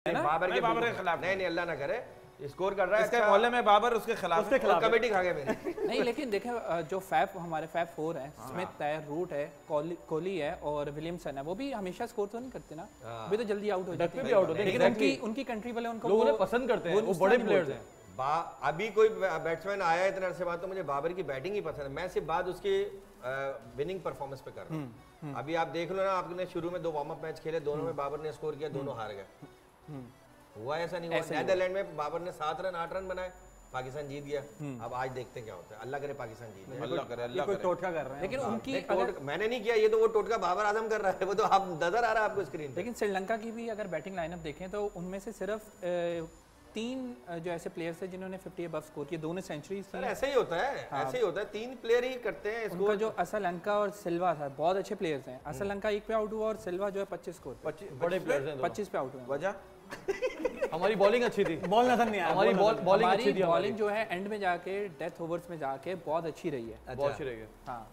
बाबर के खिलाफ नहीं, अल्लाह ना करे, स्कोर कर रहा है इसके मोहल्ले में बाबर उसके खिलाफ कमेटी खा गए मेरी। नहीं लेकिन देखें जो हमारे फैब 4 है, स्मिथ है, रूट है, कोहली है और विलियमसन है, वो भी हमेशा स्कोर तो नहीं करते ना, अभी तो जल्दी आउट हो जाते हैं, लेकिन उनकी कंट्री वाले उनको लोगों ने पसंद करते हैं, वो बड़े प्लेयर्स हैं। अभी कोई बैट्समैन आया इतने अरसे बाद, तो मुझे बाबर की बैटिंग ही पसंद है, मैं सिर्फ बात उसकी विनिंग परफॉर्मेंस पे कर रहा हूँ। अभी आप देख लो ना, आपने शुरू में 2 वार्म अप मैच खेले, दोनों में बाबर ने स्कोर किया, दोनों हार गए। हुआ ऐसा नहीं हुआ, नीदरलैंड में बाबर ने 7 रन 8 रन बनाए, पाकिस्तान जीत गया। अब आज देखते हैं क्या होता है, अल्लाह करे पाकिस्तान जीत जाए। अल्लाह करे टोटका कर रहे हैं, लेकिन उनकी मैंने नहीं किया, ये तो वो टोटका बाबर आजम कर रहा है, वो तो आप नजर आ रहा है आपको स्क्रीन पे। लेकिन श्रीलंका की भी अगर बैटिंग लाइनअप देखें तो उनमें से सिर्फ 3 जो ऐसे प्लेयर्स हैं जिन्होंने 50 अबव स्कोर किए, दोनों सेंचुरीज सर ऐसे ही होता है, ऐसे ही होता है, 3 प्लेयर ही करते हैं उनका जो असलंका और सिल्वा था, बहुत अच्छे प्लेयर्स हैं। असलंका 1 पे आउट हुआ और सिल्वा जो है 25 स्कोर, बड़े प्लेयर्स हैं, 25 पे आउट हुए। वजह हमारी बॉलिंग अच्छी थी, बॉल नजर नहीं आया, हमारी बॉलिंग अच्छी थी, बॉलिंग जो है एंड में जाके डेथ ओवर्स में जाके बहुत अच्छी रही है, बहुत अच्छी रही है। हाँ।